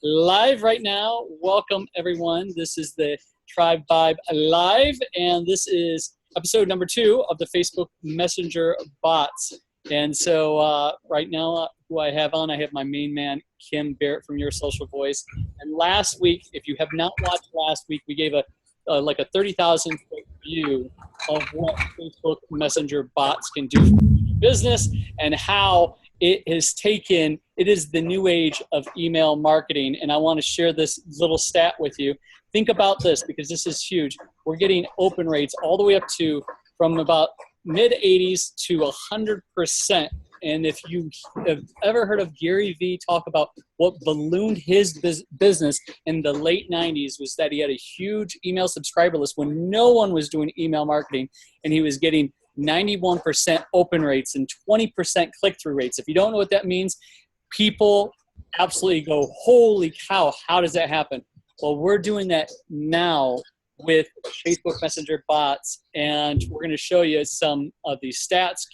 live right now. Welcome, everyone. This is the Tribe Vibe Live, and this is episode number 2 of the Facebook Messenger bots. And so right now, who I have on, I have my main man, Barrett from Your Social Voice. And last week, if you have not watched last week, we gave a 30,000 foot view of what Facebook Messenger bots can do for your business and how it is the new age of email marketing. And I want to share this little stat with you. Think about this because this is huge. We're getting open rates all the way up to from about mid 80s to 100%. And if you have ever heard of Gary Vee talk about what ballooned his business in the late 90s was that he had a huge email subscriber list when no one was doing email marketing, and he was getting 91% open rates and 20% click-through rates. If you don't know what that means, people absolutely go, holy cow, how does that happen? Well, we're doing that now with Facebook Messenger bots, and we're going to show you some of these stats.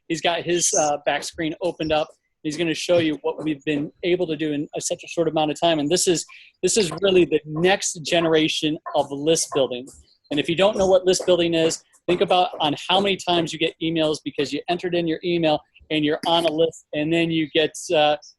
He's got his back screen opened up. He's going to show you what we've been able to do in such a short amount of time. And this is really the next generation of list building. And if you don't know what list building is, think about on how many times you get emails because you entered in your email and you're on a list, and then you get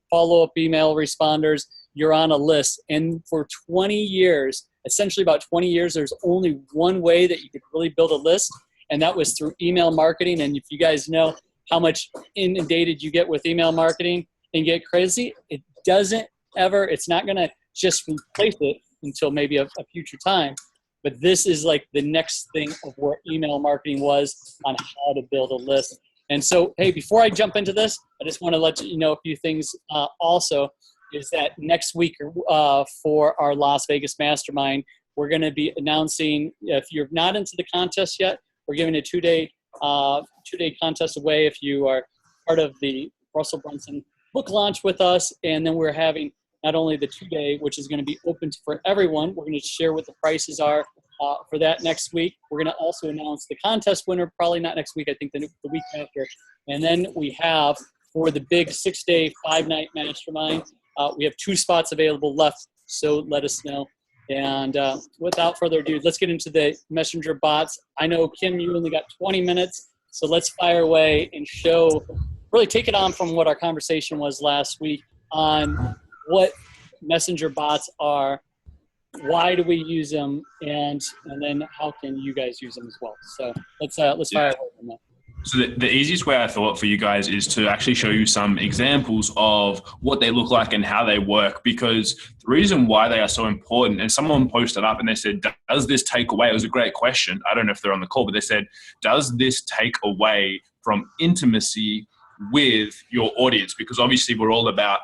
follow-up email responders, you're on a list. And for 20 years, essentially about 20 years, there's only one way that you could really build a list, and that was through email marketing. And if you guys know how much inundated you get with email marketing and get crazy, it's not going to just replace it until maybe a future time. But this is like the next thing of where email marketing was on how to build a list. And so, hey, before I jump into this, I just want to let you know a few things also is that next week for our Las Vegas Mastermind, we're going to be announcing, if you're not into the contest yet, we're giving a two-day contest away if you are part of the Russell Brunson book launch with us. And then we're having not only the 2-day, which is going to be open for everyone. We're going to share what the prices are for that next week. We're going to also announce the contest winner, probably not next week, I think the week after. And then we have, for the big 6-day, 5-night mastermind, we have 2 spots available left, so let us know. And without further ado, let's get into the messenger bots. I know, Kim, you only got 20 minutes, so let's fire away and really take it on from what our conversation was last week on what messenger bots are, why do we use them, and then how can you guys use them as well. So let's fire away from that. So the easiest way I thought for you guys is to actually show you some examples of what they look like and how they work, because the reason why they are so important, and someone posted up and they said, does this take away? It was a great question. I don't know if they're on the call, but they said, does this take away from intimacy with your audience? Because obviously we're all about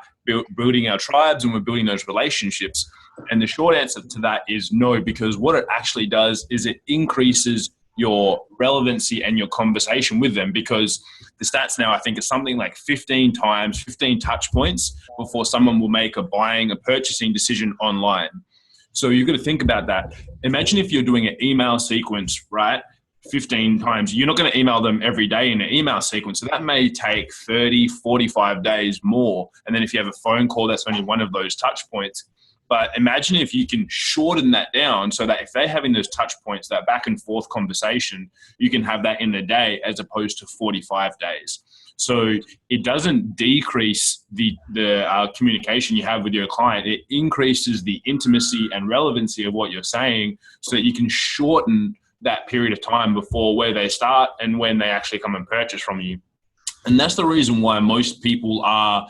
building our tribes and we're building those relationships. And the short answer to that is no, because what it actually does is it increases your relevancy and your conversation with them, because the stats now, I think, is something like 15 touch points before someone will make a purchasing decision online. So you've got to think about that. Imagine if you're doing an email sequence, right? 15 times. You're not going to email them every day in an email sequence. So that may take 30, 45 days more. And then if you have a phone call, that's only one of those touch points. But imagine if you can shorten that down so that if they're having those touch points, that back and forth conversation, you can have that in a day as opposed to 45 days. So it doesn't decrease the communication you have with your client. It increases the intimacy and relevancy of what you're saying so that you can shorten that period of time before where they start and when they actually come and purchase from you. And that's the reason why most people are,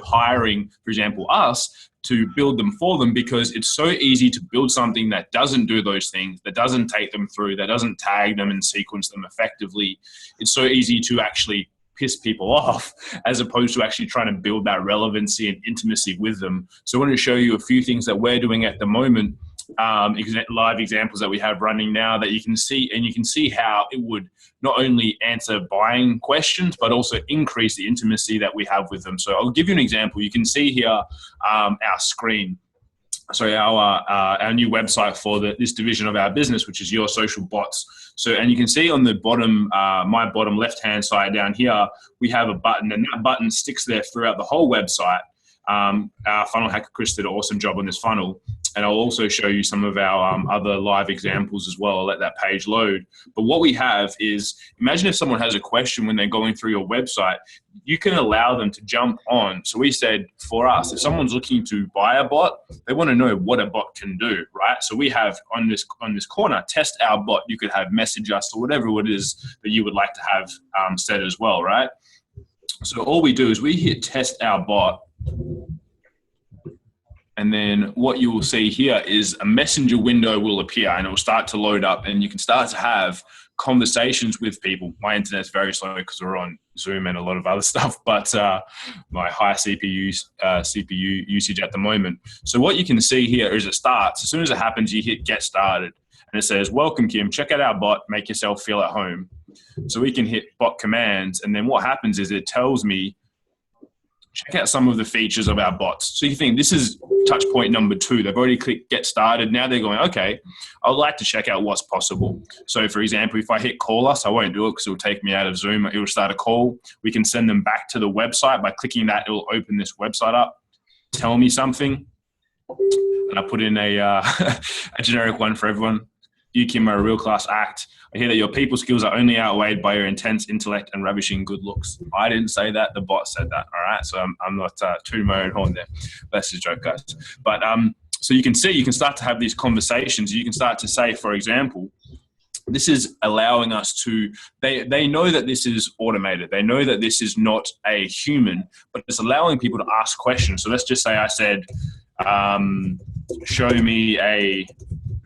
hiring, for example, us to build them for them, because it's so easy to build something that doesn't do those things, that doesn't take them through, that doesn't tag them and sequence them effectively. It's so easy to actually piss people off as opposed to actually trying to build that relevancy and intimacy with them. So I want to show you a few things that we're doing at the moment, live examples that we have running now that you can see, and you can see how it would not only answer buying questions, but also increase the intimacy that we have with them. So I'll give you an example. You can see here our screen. So our new website for this division of our business, which is Your Social Bots. So, and you can see on the bottom, my bottom left-hand side down here, we have a button, and that button sticks there throughout the whole website. Our funnel hacker Chris did an awesome job on this funnel. And I'll also show you some of our other live examples as well. I'll let that page load. But what we have is, imagine if someone has a question when they're going through your website, you can allow them to jump on. So we said, for us, if someone's looking to buy a bot, they want to know what a bot can do, right? So we have on this corner, test our bot. You could have message us or whatever it is that you would like to have set as well, right? So all we do is we hit test our bot. And then what you will see here is a messenger window will appear and it will start to load up and you can start to have conversations with people. My internet's very slow because we're on Zoom and a lot of other stuff, but my high CPU usage at the moment. So what you can see here is it starts. As soon as it happens, you hit get started and it says, welcome Kim, check out our bot, make yourself feel at home. So we can hit bot commands and then what happens is it tells me, check out some of the features of our bots. So you think this is touch point number 2. They've already clicked get started. Now they're going, okay, I'd like to check out what's possible. So for example, if I hit call us, I won't do it because it will take me out of Zoom. It will start a call. We can send them back to the website. By clicking that, it will open this website up. Tell me something. And I put in a, a generic one for everyone. You, Kim, are a real class act. I hear that your people skills are only outweighed by your intense intellect and ravishing good looks. I didn't say that. The bot said that. All right. So I'm not tooting my own horn there. That's a joke, guys. But so you can see, you can start to have these conversations. You can start to say, for example, this is allowing us to, they know that this is automated. They know that this is not a human, but it's allowing people to ask questions. So let's just say I said, show me a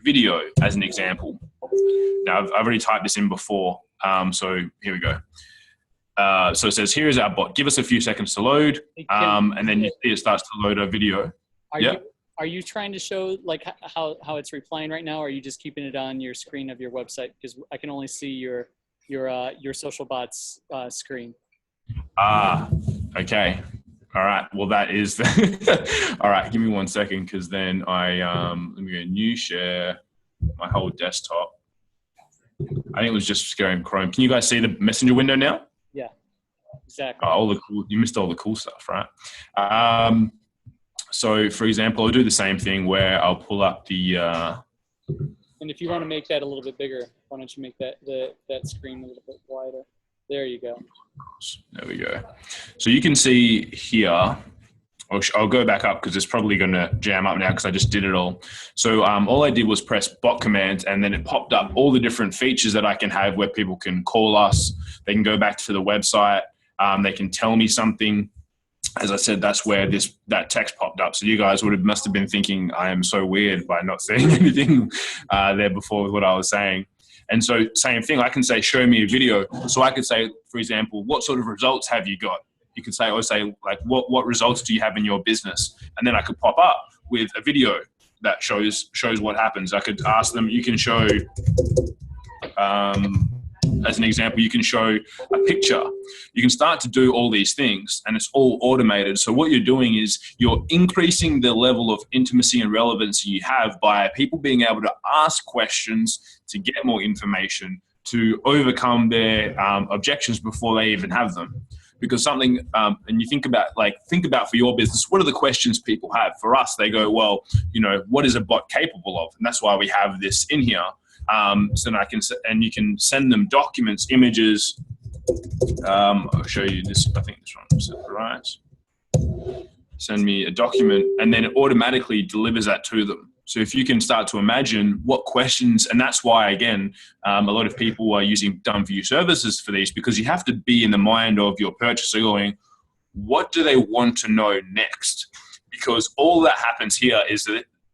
video as an example. Now I've already typed this in before. So here we go. So it says, here is our bot. Give us a few seconds to load. And then you see it starts to load a video. Are you trying to show like how it's replying right now? Or are you just keeping it on your screen of your website? Because I can only see your social bots screen. Okay. All right. Well, that is all right. Give me 1 second, because then let me go new share my whole desktop. I think it was just sharing Chrome. Can you guys see the messenger window now? Yeah, exactly. You missed all the cool stuff, right? So, for example, I'll do the same thing where I'll pull up the. And if you want to make that a little bit bigger, why don't you make that screen a little bit wider? There you go. There we go. So you can see here, I'll go back up because it's probably going to jam up now because I just did it all. So all I did was press bot commands and then it popped up all the different features that I can have where people can call us. They can go back to the website. They can tell me something. As I said, that's where that text popped up. So you guys must have been thinking I am so weird by not saying anything there before with what I was saying. And so same thing, I can say, show me a video. So I could say, for example, what sort of results have you got? You could say, like, what results do you have in your business? And then I could pop up with a video that shows what happens. I could ask them, you can show, as an example, you can show a picture. You can start to do all these things and it's all automated. So what you're doing is you're increasing the level of intimacy and relevancy you have by people being able to ask questions to get more information, to overcome their objections before they even have them. Because something, and you think about for your business, what are the questions people have? For us, they go, well, what is a bot capable of? And that's why we have this in here. So then you can send them documents, images. I'll show you this. I think this one is right. Send me a document, and then it automatically delivers that to them. So if you can start to imagine what questions, and that's why, again, a lot of people are using done-for-you services for these, because you have to be in the mind of your purchaser going, what do they want to know next? Because all that happens here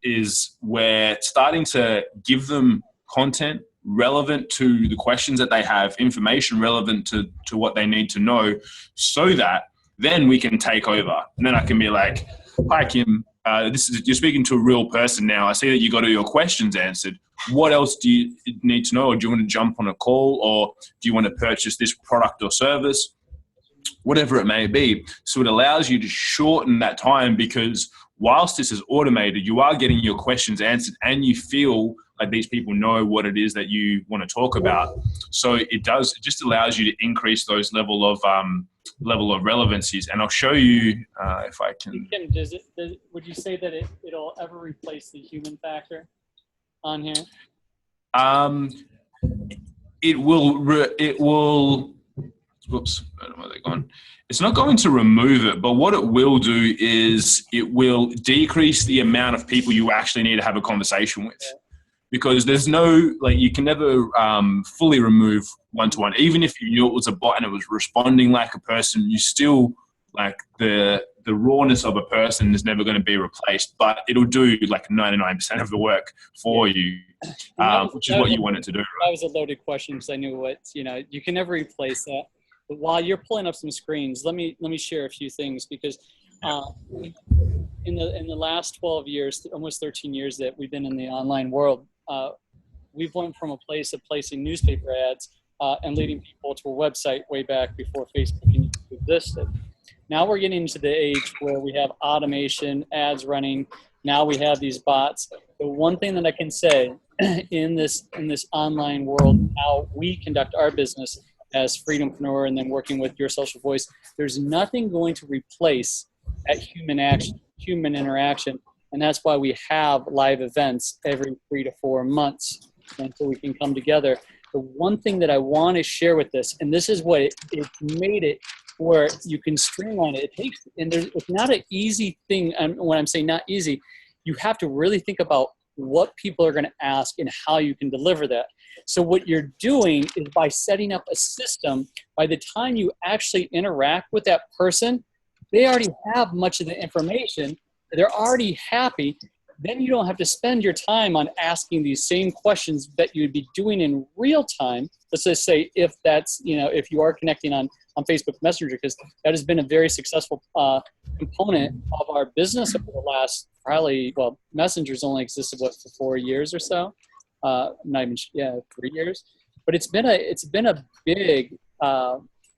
is we're starting to give them content relevant to the questions that they have, information relevant to what they need to know, so that then we can take over. And then I can be like, hi, Kim. You're speaking to a real person now. I see that you got all your questions answered. What else do you need to know? Or do you want to jump on a call? Or do you want to purchase this product or service? Whatever it may be. So it allows you to shorten that time, because whilst this is automated, you are getting your questions answered and you feel like these people know what it is that you want to talk about. So it just allows you to increase those level of relevancies. And I'll show you if I can. Kim, would you say that it'll ever replace the human factor on here? It will. Whoops, where are they gone? It's not going to remove it, but what it will do is it will decrease the amount of people you actually need to have a conversation with. Because there's no, like, you can never fully remove one-to-one. Even if you knew it was a bot and it was responding like a person, you still, like, the rawness of a person is never going to be replaced, but it'll do like 99% of the work for you, which is what you want it to do. Right? That was a loaded question because I knew you can never replace that. But while you're pulling up some screens, let me share a few things because in the last 12 years, almost 13 years that we've been in the online world, we've went from a place of placing newspaper ads and leading people to a website way back before Facebook and YouTube existed. Now we're getting into the age where we have automation, ads running. Now we have these bots. The one thing that I can say in this online world, how we conduct our business as Freedompreneur and then working with Your Social Voice, there's nothing going to replace that human interaction. And that's why we have live events every 3 to 4 months until we can come together. The one thing that I want to share with this, and this is what it made it where you can streamline it. It's not an easy thing. And when I'm saying not easy, you have to really think about what people are going to ask and how you can deliver that. So what you're doing is by setting up a system, by the time you actually interact with that person, they already have much of the information. They're already happy. Then you don't have to spend your time on asking these same questions that you'd be doing in real time. Let's just say if you are connecting on Facebook Messenger, because that has been a very successful component of our business over the last Messenger's only existed for 4 years or so, 3 years, but it's been a big.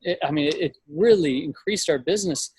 It really increased our business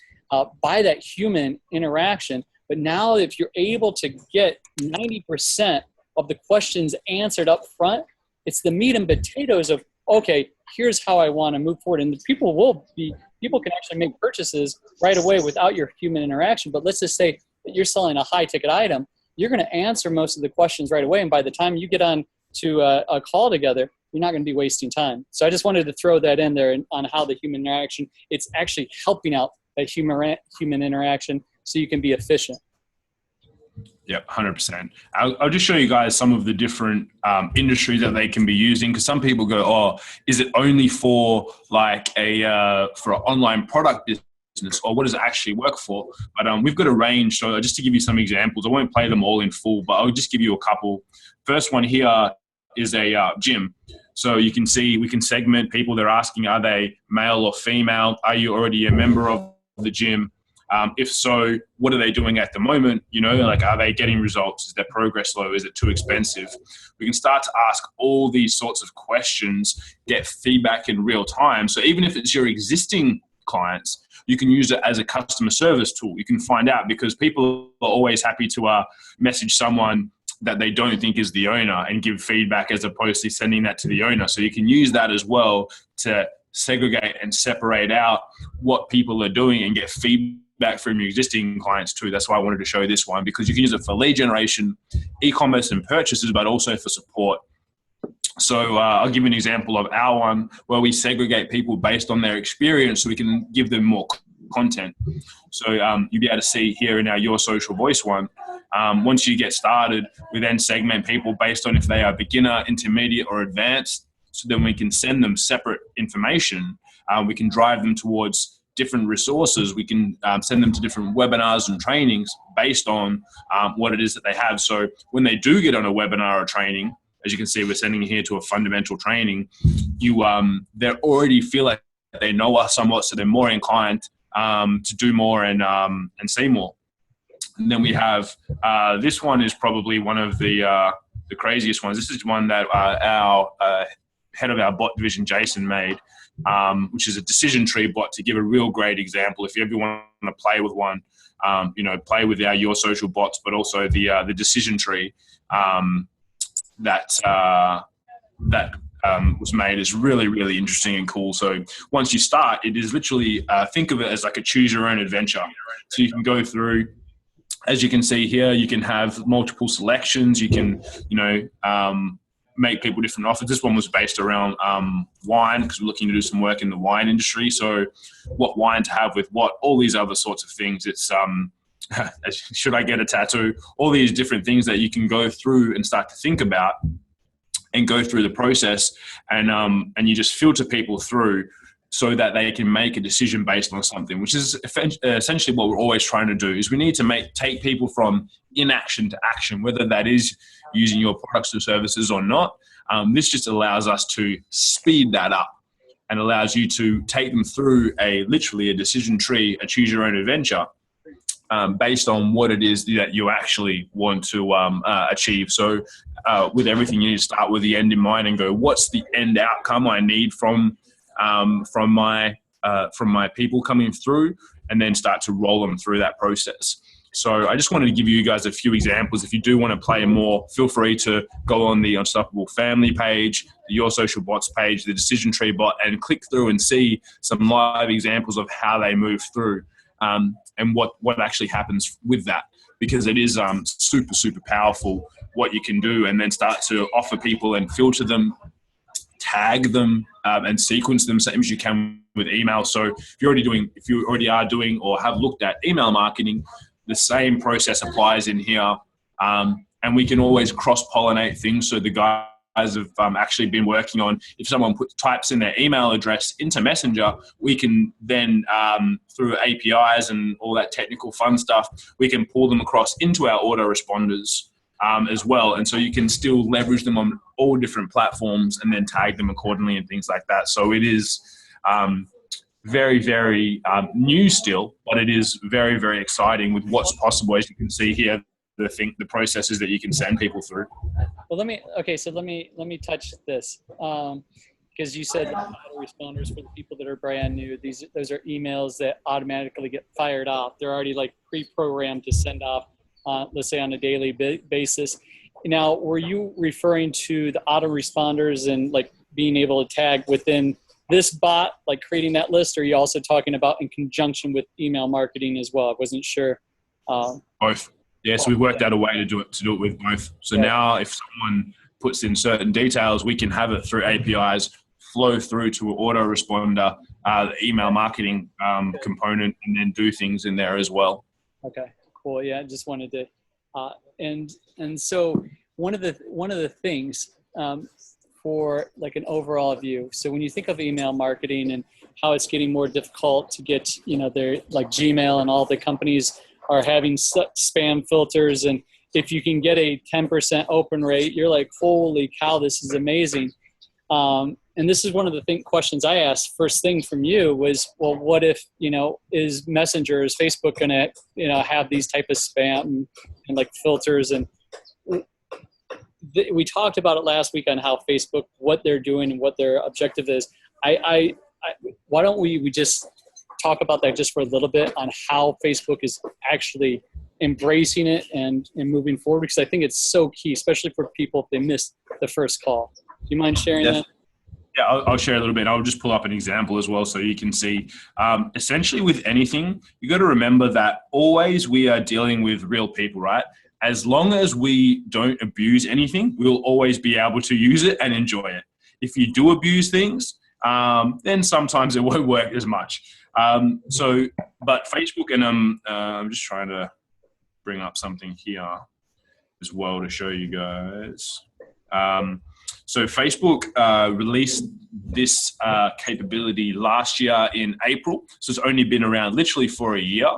by that human interaction. But now if you're able to get 90% of the questions answered up front, it's the meat and potatoes of, okay, here's how I want to move forward. And people can actually make purchases right away without your human interaction. But let's just say that you're selling a high ticket item, you're going to answer most of the questions right away. And by the time you get on to a call together, you're not going to be wasting time. So I just wanted to throw that in there on how the human interaction, it's actually helping out that human interaction so you can be efficient. Yep, 100%. I'll just show you guys some of the different industries that they can be using, because some people go, oh, is it only for like for an online product business, or what does it actually work for? But we've got a range. So just to give you some examples, I won't play them all in full, but I'll just give you a couple. First one here is a gym. So you can see we can segment people. They're asking, are they male or female? Are you already a member of the gym? If so, what are they doing at the moment? Like, are they getting results? Is their progress low? Is it too expensive? We can start to ask all these sorts of questions, get feedback in real time. So even if it's your existing clients, you can use it as a customer service tool. You can find out, because people are always happy to message someone that they don't think is the owner and give feedback, as opposed to sending that to the owner. So you can use that as well to segregate and separate out what people are doing and get feedback from your existing clients too. That's why I wanted to show this one, because you can use it for lead generation, e-commerce and purchases, but also for support. So I'll give you an example of our one where we segregate people based on their experience so we can give them more content. So you'll be able to see here in our Your Social Voice one, once you get started, we then segment people based on if they are beginner, intermediate or advanced. So then we can send them separate information. We can drive them towards different resources. We can send them to different webinars and trainings based on what it is that they have. So when they do get on a webinar or training, as you can see, we're sending here to a fundamental training, they already feel like they know us somewhat, so they're more inclined to do more and see more. And then we have, this one is probably one of the craziest ones. This is one that our head of our bot division, Jason, made, which is a decision tree bot, to give a real great example. If you ever want to play with one, play with our Your Social bots, but also the decision tree. was made is really, really interesting and cool. So once you start, it is literally, think of it as like a choose your own adventure. So you can go through, as you can see here, you can have multiple selections. You can, make people different offers. This one was based around wine, because we're looking to do some work in the wine industry. So what wine to have with what, all these other sorts of things. It's, should I get a tattoo? All these different things that you can go through and start to think about and go through the process, and you just filter people through so that they can make a decision based on something, which is essentially what we're always trying to do. Is we need to take people from inaction to action, whether that is using your products or services or not. This just allows us to speed that up and allows you to take them through literally a decision tree, a choose your own adventure, based on what it is that you actually want to achieve. So with everything, you need to start with the end in mind and go, what's the end outcome I need from my people coming through, and then start to roll them through that process. So I just wanted to give you guys a few examples. If you do want to play more, feel free to go on the Unstoppable Family page, the Your Social Bots page, the Decision Tree Bot, and click through and see some live examples of how they move through, and what actually happens with that, because it is super, super powerful what you can do, and then start to offer people and filter them, tag them, and sequence them same as you can with email. So if you already are doing or have looked at email marketing, the same process applies in here, and we can always cross-pollinate things. So the guys have actually been working on, if someone types in their email address into Messenger, we can then, through APIs and all that technical fun stuff, we can pull them across into our autoresponders as well. And so you can still leverage them on all different platforms and then tag them accordingly and things like that. So it is very, very new still, but it is very, very exciting with what's possible. As you can see here, the processes that you can send people through. Well, let me touch this, because you said autoresponders for the people that are brand new. Those are emails that automatically get fired off. They're already like pre-programmed to send off, let's say on a daily basis. Now, were you referring to the autoresponders and like being able to tag within this bot, like creating that list, or are you also talking about in conjunction with email marketing as well? I wasn't sure. Both. Yeah, so we've worked out a way to do it with both. So now if someone puts in certain details, we can have it through APIs flow through to an autoresponder, the email marketing component, and then do things in there as well. Okay, cool. Yeah, I just wanted to, and so one of the things for like an overall view. So when you think of email marketing and how it's getting more difficult to get, they're like Gmail and all the companies are having spam filters, and if you can get a 10% open rate, you're like, holy cow, this is amazing. And this is one of the questions I asked first thing from you was, well, what if, is Messenger, is Facebook going to, have these type of spam and like filters? And we talked about it last week on how Facebook, what they're doing and what their objective is. Why don't we just talk about that just for a little bit on how Facebook is actually embracing it and moving forward? Because I think it's so key, especially for people if they missed the first call. Do you mind sharing that? Yeah, I'll share a little bit. I'll just pull up an example as well so you can see. Essentially with anything, you got to remember that always we are dealing with real people, right? As long as we don't abuse anything, we'll always be able to use it and enjoy it. If you do abuse things, then sometimes it won't work as much. But Facebook, and I'm just trying to bring up something here as well to show you guys. So Facebook released this capability last year in April. So it's only been around literally for a year.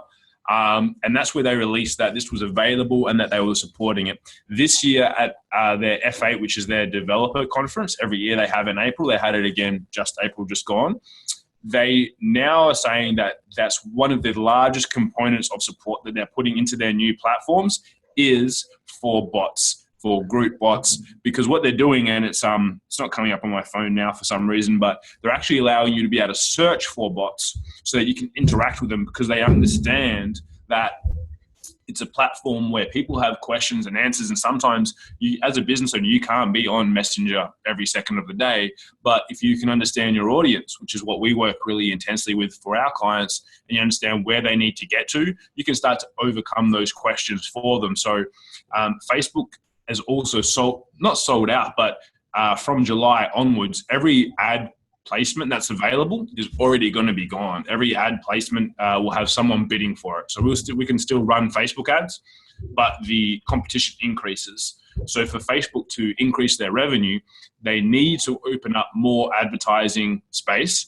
And that's where they released that this was available and that they were supporting it. This year at their F8, which is their developer conference, every year they have in April. They had it again April just gone. They now are saying that that's one of the largest components of support that they're putting into their new platforms is for bots, for group bots, because what they're doing, and it's not coming up on my phone now for some reason, but they're actually allowing you to be able to search for bots so that you can interact with them, because they understand that it's a platform where people have questions and answers. And sometimes you, as a business owner, you can't be on Messenger every second of the day. But if you can understand your audience, which is what we work really intensely with for our clients, and you understand where they need to get to, you can start to overcome those questions for them. So Facebook has also not sold out, but from July onwards, every ad placement that's available is already going to be gone. Every ad placement will have someone bidding for it. So we can still run Facebook ads, but the competition increases. So for Facebook to increase their revenue, they need to open up more advertising space.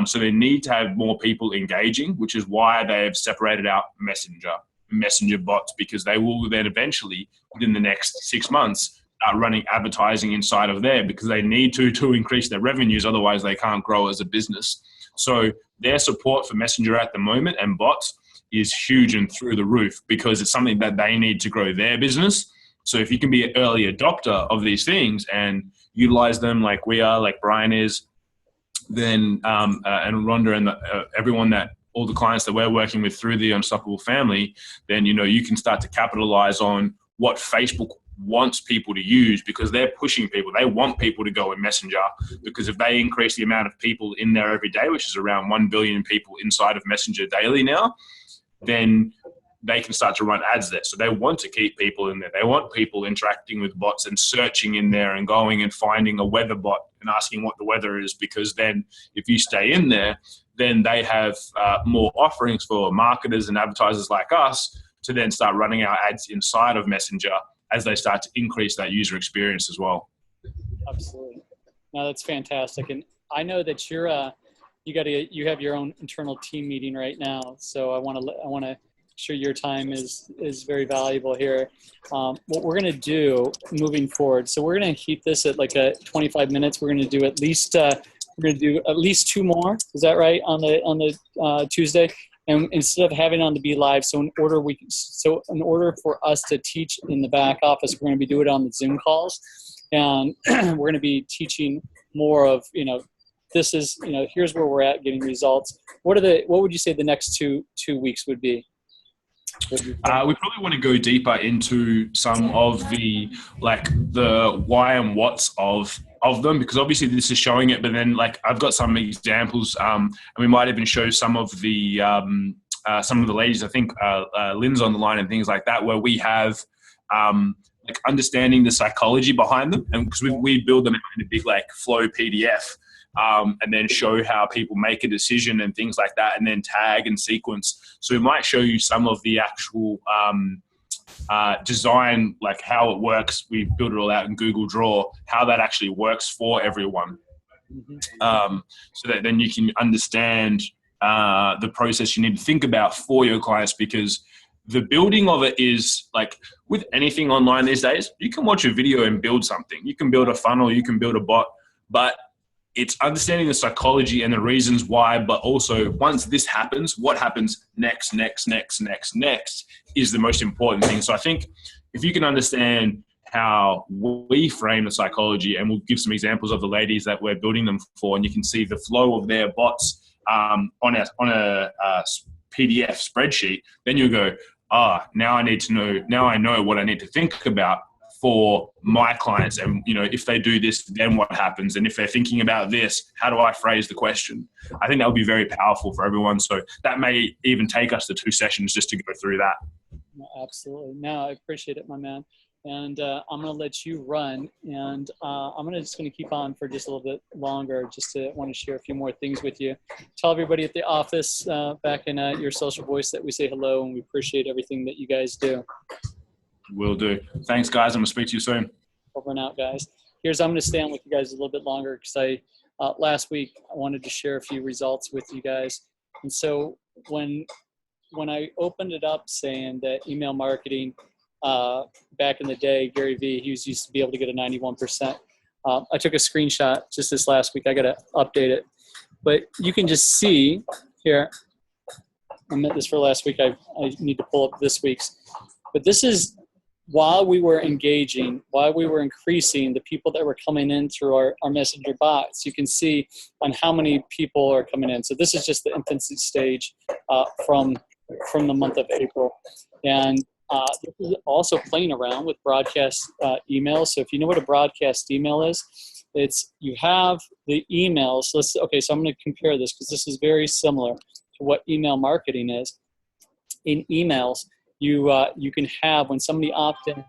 So they need to have more people engaging, which is why they've separated out Messenger bots, because they will then eventually, within the next 6 months, running advertising inside of there, because they need to increase their revenues. Otherwise they can't grow as a business. So their support for Messenger at the moment and bots is huge and through the roof, because it's something that they need to grow their business. So if you can be an early adopter of these things and utilize them like we are, like Brian is, then and Rhonda and everyone all the clients that we're working with through the Unstoppable family, then you can start to capitalize on what Facebook wants people to use, because they're pushing people. They want people to go in Messenger, because if they increase the amount of people in there every day, which is around 1 billion people inside of Messenger daily now, then they can start to run ads there. So they want to keep people in there. They want people interacting with bots and searching in there and going and finding a weather bot and asking what the weather is, because then if you stay in there, then they have more offerings for marketers and advertisers like us to then start running our ads inside of Messenger as they start to increase that user experience as well. Absolutely. No, that's fantastic. And I know that you have your own internal team meeting right now. So I want to sure your time is very valuable here. What we're going to do moving forward, so we're going to keep this at like 25 minutes. We're going to do at least 2 more. Is that right? On the Tuesday. And instead of having it on the Be Live, so in order for us to teach in the back office, we're going to be doing it on the Zoom calls, and we're going to be teaching more of this is here's where we're at getting results. What would you say the next two weeks would be? We probably want to go deeper into some of the why and what's of them, because obviously this is showing it, but then I've got some examples, and we might even show some of the ladies, I think Lynn's on the line and things like that, where we have understanding the psychology behind them, and because we build them in a big flow PDF. And then show how people make a decision and things like that, and then tag and sequence. So we might show you some of the actual design, like how it works. We build it all out in Google Draw, how that actually works for everyone. So that then you can understand the process you need to think about for your clients, because the building of it is like with anything online these days, you can watch a video and build something. You can build a funnel, you can build a bot, but it's understanding the psychology and the reasons why, but also once this happens, what happens next is the most important thing. So I think if you can understand how we frame the psychology, and we'll give some examples of the ladies that we're building them for, and you can see the flow of their bots on a PDF spreadsheet, then you'll go, now I know what I need to think about for my clients. And, if they do this, then what happens? And if they're thinking about this, how do I phrase the question? I think that would be very powerful for everyone. So that may even take us to 2 sessions just to go through that. Absolutely. No, I appreciate it, my man. And I'm going to let you run, and I'm just going to keep on for just a little bit longer, just to want to share a few more things with you. Tell everybody at the office back in your social voice that we say hello, and we appreciate everything that you guys do. Will do. Thanks, guys. I'm going to speak to you soon. Over and out, guys. I'm going to stay on with you guys a little bit longer, because last week I wanted to share a few results with you guys. And so when I opened it up saying that email marketing, back in the day, Gary Vee, he used to be able to get a 91%. I took a screenshot just this last week. I got to update it. But you can just see here, I meant this for last week. I need to pull up this week's. But this is while we were engaging, while we were increasing the people that were coming in through our messenger bots. You can see on how many people are coming in. So this is just the infancy stage from the month of April. And this is also playing around with broadcast emails. So if you know what a broadcast email is, it's you have the emails. So I'm going to compare this because this is very similar to what email marketing is. In emails, you can have, when somebody opts in,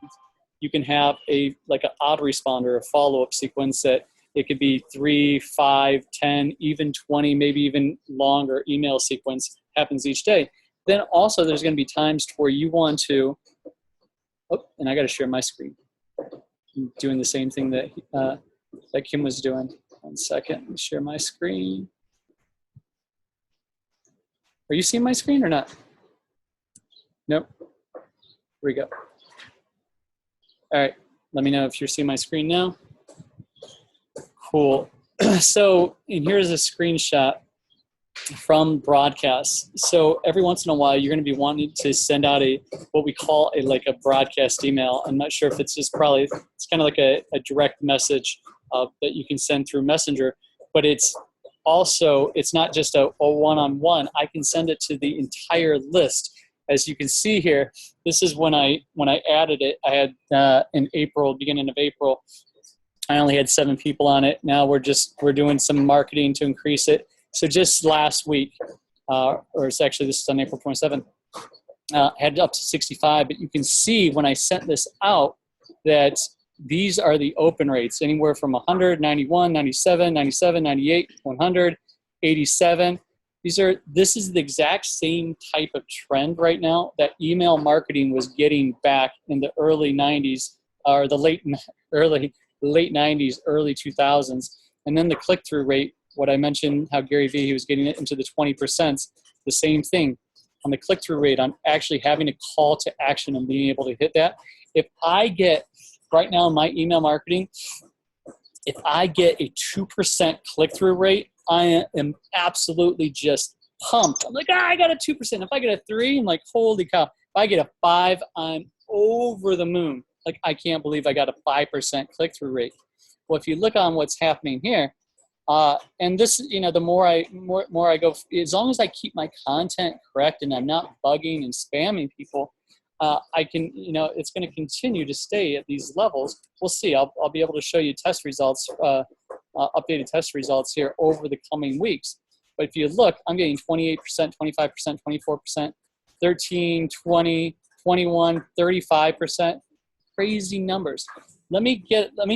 you can have an autoresponder, a follow-up sequence that it could be 3, 5, 10, even 20, maybe even longer email sequence happens each day. Then also there's going to be times where you want to, and I got to share my screen. I'm doing the same thing that Kim was doing. 1 second, let me share my screen. Are you seeing my screen or not? Nope. Here we go. All right, let me know if you're seeing my screen now. Cool. So, and here's a screenshot from broadcasts. So every once in a while, you're going to be wanting to send out what we call a broadcast email. I'm not sure if it's just it's kind of like a direct message that you can send through Messenger, but it's not just a one-on-one. I can send it to the entire list. As you can see here, this is when I added it. I had in April, beginning of April, I only had 7 people on it. Now we're doing some marketing to increase it. So just last week, this is on April 27th, had up to 65. But you can see when I sent this out that these are the open rates, anywhere from 100, 91, 97, 97, 98, 100, 87. This is the exact same type of trend right now that email marketing was getting back in the early 90s, or the late 90s, early 2000s. And then the click-through rate, what I mentioned, how Gary Vee, he was getting it into the 20%, the same thing. On the click-through rate, on actually having a call to action and being able to hit that. If I get, right now in my email marketing, if I get a 2% click-through rate, I am absolutely just pumped. I'm like, I got a 2%. If I get a 3, I'm like, holy cow. If I get a 5, I'm over the moon. Like, I can't believe I got a 5% click-through rate. Well, if you look on what's happening here, and this, the more I go, as long as I keep my content correct and I'm not bugging and spamming people, I can, it's going to continue to stay at these levels. We'll see. I'll be able to show you test results, updated test results here over the coming weeks. But if you look, I'm getting 28%, 25%, 24%, 13, 20, 21, 35%. Crazy numbers. Let me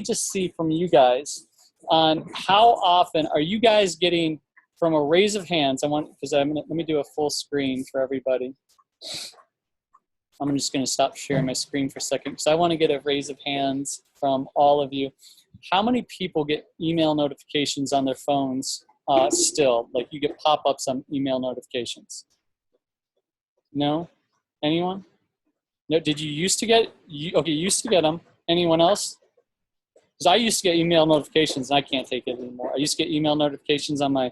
just see from you guys on how often are you guys getting, from a raise of hands. Let me do a full screen for everybody. I'm just going to stop sharing my screen for a second because I want to get a raise of hands from all of you. How many people get email notifications on their phones still? Like, you get pop-ups on email notifications? No? Anyone? No? Did you used to get? Okay, you used to get them. Anyone else? Because I used to get email notifications and I can't take it anymore. I used to get email notifications on my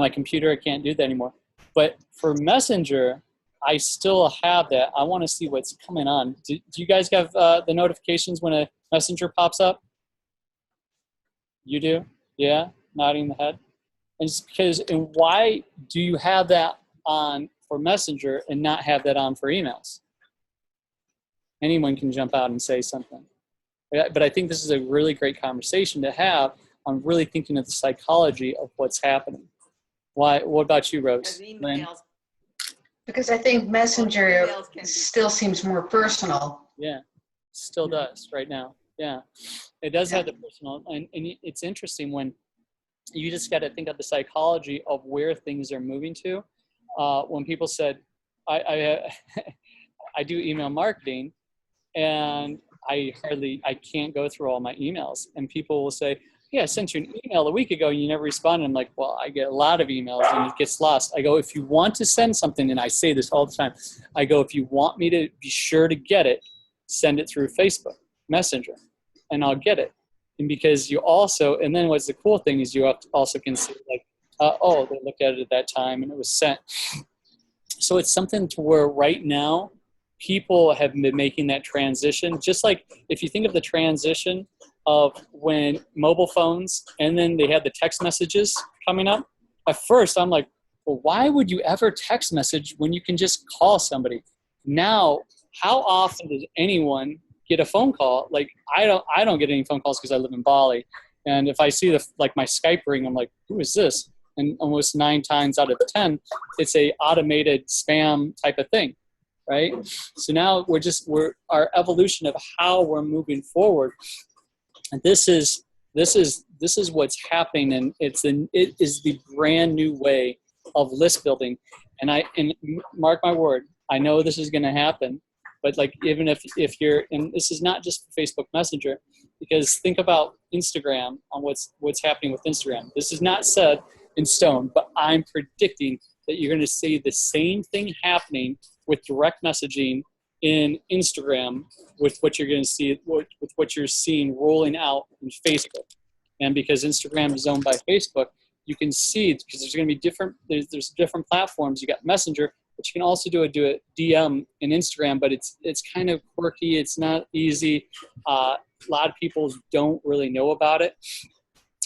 computer. I can't do that anymore. But for Messenger, I still have that. I want to see what's coming on. Do you guys have the notifications when a Messenger pops up? You do? Yeah? Nodding the head. And it's because, and why do you have that on for Messenger and not have that on for emails? Anyone can jump out and say something. But I think this is a really great conversation to have on really thinking of the psychology of what's happening. Why? What about you, Rose? Lynn? Because I think Messenger still seems more personal. Yeah, still does right now. Yeah, it does have the personal. And it's interesting when you just got to think of the psychology of where things are moving to. When people said, I do email marketing, and I can't go through all my emails. And people will say, yeah, I sent you an email a week ago and you never responded. I'm like, well, I get a lot of emails and it gets lost. I go, if you want to send something, and I say this all the time, I go, if you want me to be sure to get it, send it through Facebook Messenger and I'll get it. And because you also, and then what's the cool thing is you also can see like, they looked at it at that time and it was sent. So it's something to where right now people have been making that transition. Just like if you think of the transition of when mobile phones and then they had the text messages coming up. At first, I'm like, well, why would you ever text message when you can just call somebody? Now, how often does anyone get a phone call? Like I don't get any phone calls because I live in Bali. And if I see my Skype ring, I'm like, who is this? And almost 9 times out of 10, it's a automated spam type of thing, right? So now we're our evolution of how we're moving forward. And this is what's happening, and it is the brand new way of list building. And mark my word, I know this is going to happen. But like, even if you're, and this is not just Facebook Messenger, because think about Instagram on what's happening with Instagram. This is not set in stone, but I'm predicting that you're going to see the same thing happening with direct messaging in Instagram with what you're going to see, with what you're seeing rolling out in Facebook. And because Instagram is owned by Facebook, you can see, because there's going to be there's different platforms. You got Messenger, but you can also do a DM in Instagram, but it's kind of quirky. It's not easy. A lot of people don't really know about it,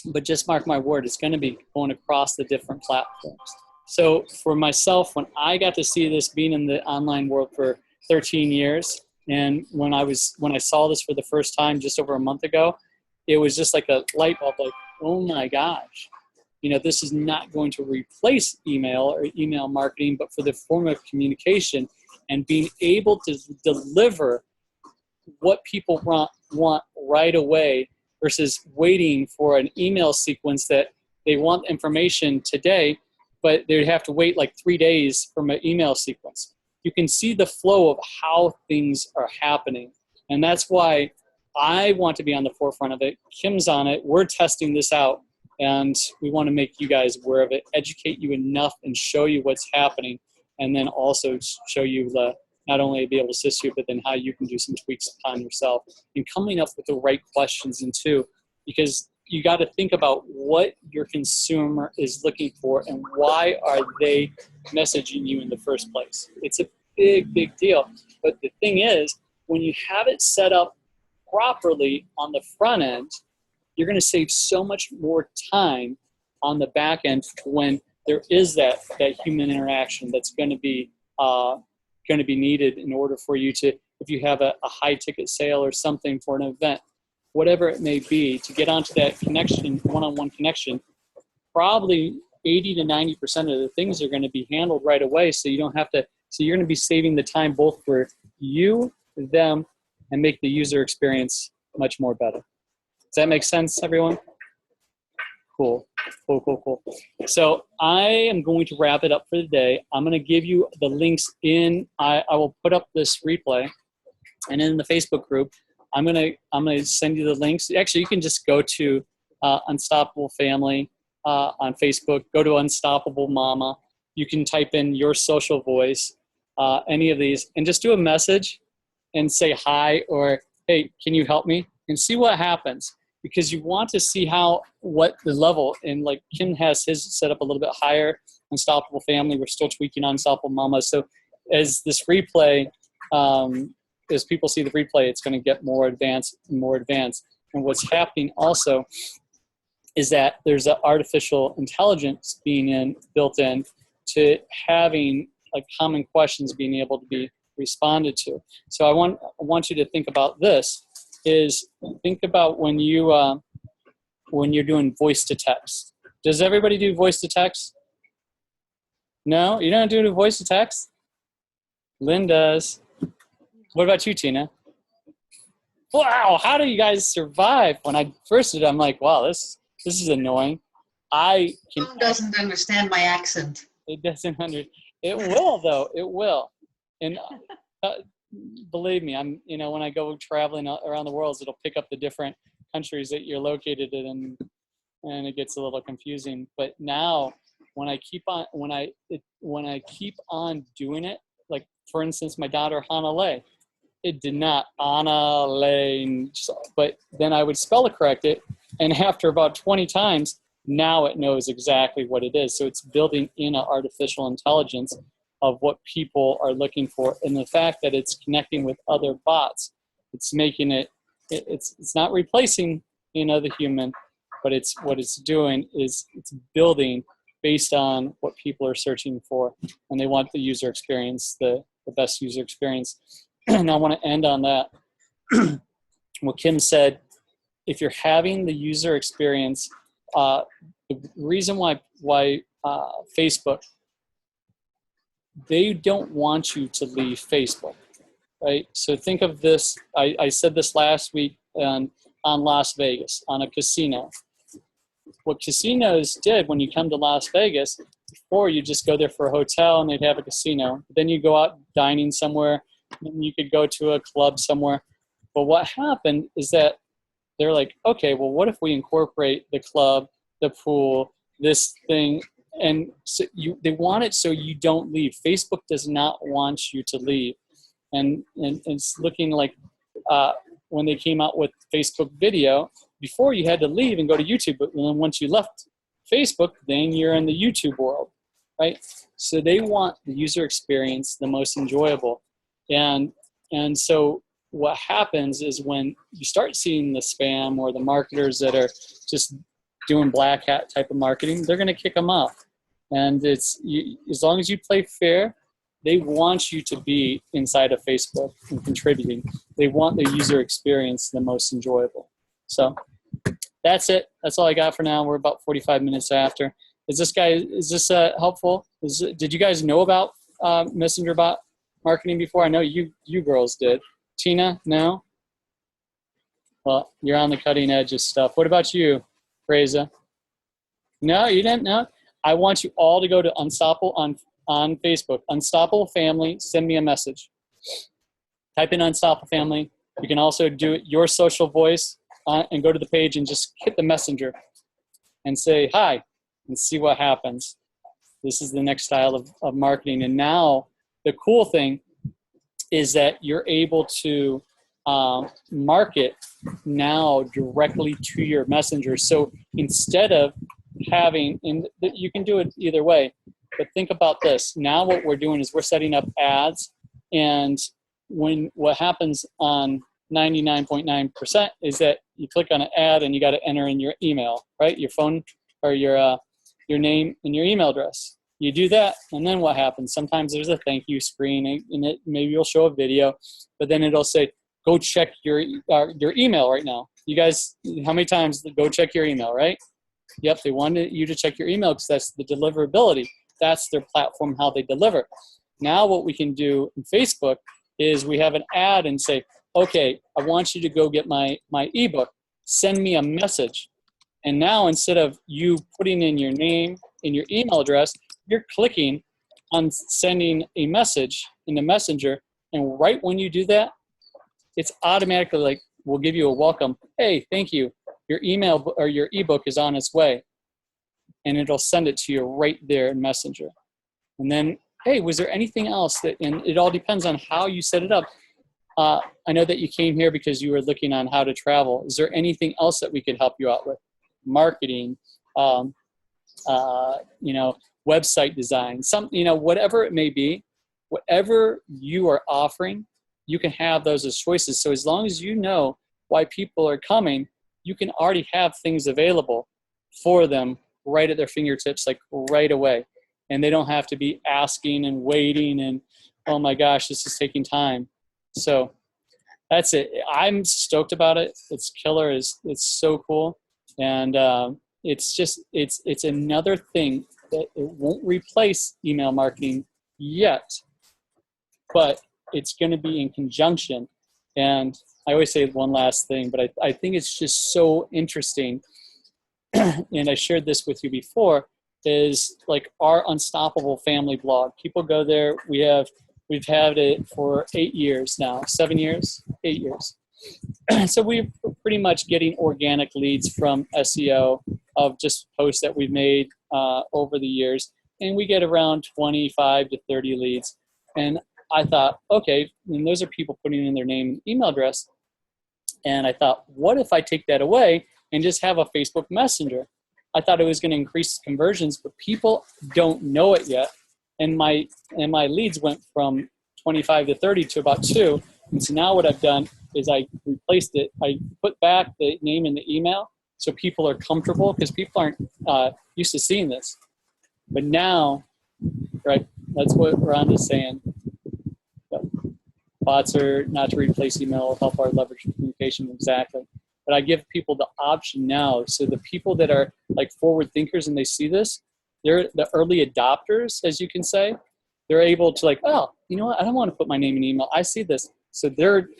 but just mark my word, it's going to be going across the different platforms. So for myself, when I got to see this, being in the online world for 13 years, and when I saw this for the first time just over a month ago, it was just like a light bulb, like, oh my gosh. This is not going to replace email or email marketing, but for the form of communication and being able to deliver what people want right away versus waiting for an email sequence that they want information today, but they'd have to wait like 3 days from an email sequence. You can see the flow of how things are happening. And that's why I want to be on the forefront of it. Kim's on it. We're testing this out. And we want to make you guys aware of it, educate you enough and show you what's happening, and then also show you not only be able to assist you, but then how you can do some tweaks upon yourself and coming up with the right questions too, because you got to think about what your consumer is looking for and why are they messaging you in the first place. It's a big, big deal. But the thing is, when you have it set up properly on the front end, you're going to save so much more time on the back end when there is that human interaction that's going to be needed in order for you to, if you have a high ticket sale or something for an event, whatever it may be, to get onto that connection, one-on-one connection. Probably 80 to 90% of the things are going to be handled right away, so you don't have to. So you're going to be saving the time both for you, them, and make the user experience much more better. Does that make sense, everyone? Cool. So I am going to wrap it up for the day. I'm going to give you the links I will put up this replay, and in the Facebook group, I'm going to send you the links. Actually, you can just go to Unstoppable Family on Facebook. Go to Unstoppable Mama. You can type in your social voice, any of these, and just do a message and say hi or, hey, can you help me? And see what happens. Because you want to see what the level, and like Kim has his set up a little bit higher, Unstoppable Family, we're still tweaking on Unstoppable Mama. So as this replay, as people see the replay, it's going to get more advanced and more advanced. And what's happening also is that there's an artificial intelligence built in to having like common questions being able to be responded to. So I want you to think about this. Think about when you're doing voice to text. Does everybody do voice to text? No, you don't do voice to text? Lynn does. What about you, Tina? Wow, how do you guys survive? When I first did it, I'm like, wow, this is annoying. Tom doesn't understand my accent. It doesn't It will though. It will. And believe me, when I go traveling around the world, it'll pick up the different countries that you're located in, and it gets a little confusing. But now, when I keep on doing it, like for instance, my daughter Hanalei, it did not Hanalei, but then I would spell correct it, and after about 20 times, now it knows exactly what it is. So it's building in an artificial intelligence of what people are looking for, and the fact that it's connecting with other bots, it's making it's not replacing the human, but what it's doing is it's building based on what people are searching for, and they want the user experience, the best user experience. And I want to end on that. What Kim said, if you're having the user experience, the reason why Facebook, they don't want you to leave Facebook, right? So think of this. I said this last week on Las Vegas, on a casino. What casinos did when you come to Las Vegas, before you just go there for a hotel and they'd have a casino. Then you go out dining somewhere, and you could go to a club somewhere. But what happened is that they're like, okay, well, what if we incorporate the club, the pool, this thing, and so they want it so you don't leave. Facebook does not want you to leave, and it's looking like when they came out with Facebook video, before you had to leave and go to YouTube, but then once you left Facebook, then you're in the YouTube world, right? So they want the user experience the most enjoyable, and so what happens is when you start seeing the spam or the marketers that are just doing black hat type of marketing, they're going to kick them off. And as long as you play fair, they want you to be inside of Facebook and contributing. They want the user experience the most enjoyable. So that's it. That's all I got for now. We're about 45 minutes after. Is this helpful? Did you guys know about Messenger bot marketing before? I know you girls did. Tina, no? Well, you're on the cutting edge of stuff. What about you, Reza? No, you didn't know? I want you all to go to Unstoppable on Facebook. Unstoppable Family, send me a message. Type in Unstoppable Family. You can also do it your social voice and go to the page and just hit the messenger and say hi and see what happens. This is the next style of marketing. And now the cool thing is that you're able to market now directly to your messenger. So instead of having, and you can do it either way, but think about this. Now what we're doing is we're setting up ads, and what happens on 99.9% is that you click on an ad and you got to enter in your email, right? Your phone or your name and your email address. You do that, and then what happens? Sometimes there's a thank you screen, and maybe you'll show a video, but then it'll say, go check your email right now. You guys, how many times go check your email, right? Yep, they wanted you to check your email because that's the deliverability. That's their platform, how they deliver. Now what we can do in Facebook is we have an ad and say, okay, I want you to go get my ebook. Send me a message. And now instead of you putting in your name and your email address, you're clicking on sending a message in the messenger. And right when you do that, it's automatically like, we'll give you a welcome. Hey, thank you. Your email or your ebook is on its way. And it'll send it to you right there in Messenger. And then, hey, was there anything else and it all depends on how you set it up. I know that you came here because you were looking on how to travel. Is there anything else that we could help you out with? Marketing, website design, whatever it may be, whatever you are offering, you can have those as choices. So as long as you know why people are coming, you can already have things available for them right at their fingertips, like right away. And they don't have to be asking and waiting and, oh my gosh, this is taking time. So that's it. I'm stoked about it. It's killer. It's so cool. And it's another thing that it won't replace email marketing yet, but it's going to be in conjunction. And I always say one last thing, but I think it's just so interesting. And I shared this with you before, is like our Unstoppable Family blog. People go there. We've had it for 8 years now, 7 years, 8 years. So we're pretty much getting organic leads from SEO of just posts that we've made over the years. And we get around 25 to 30 leads. And I thought, okay, and those are people putting in their name and email address. And I thought, what if I take that away and just have a Facebook Messenger? I thought it was going to increase conversions, but people don't know it yet. And my leads went from 25 to 30 to about 2. And so now what I've done is I replaced it. I put back the name and the email so people are comfortable, because people aren't used to seeing this. But now, right, that's what Rhonda's saying. Bots are not to replace email, help our leverage communication, exactly. But I give people the option now. So the people that are like forward thinkers and they see this, they're the early adopters, as you can say. They're able to like, oh, you know what? I don't want to put my name and email. I see this. So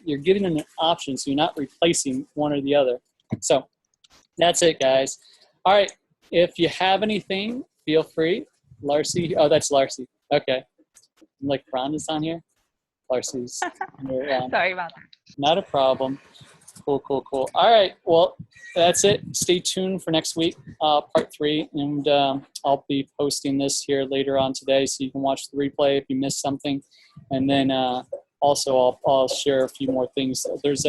you're giving them an option. So you're not replacing one or the other. So that's it, guys. All right. If you have anything, feel free. Larcy. Oh, that's Larcy. Okay. Like Rhonda's on here. Larcy's here. Sorry about that. Not a problem. Cool. All right. Well, that's it. Stay tuned for next week, part 3. And I'll be posting this here later on today so you can watch the replay if you missed something. And then also I'll share a few more things. There's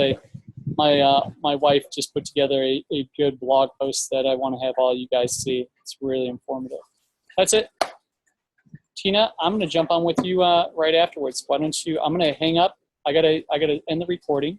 my wife just put together a good blog post that I want to have all you guys see. It's really informative. That's it. Tina, I'm going to jump on with you right afterwards. Why don't you, I'm going to hang up. I gotta end the recording.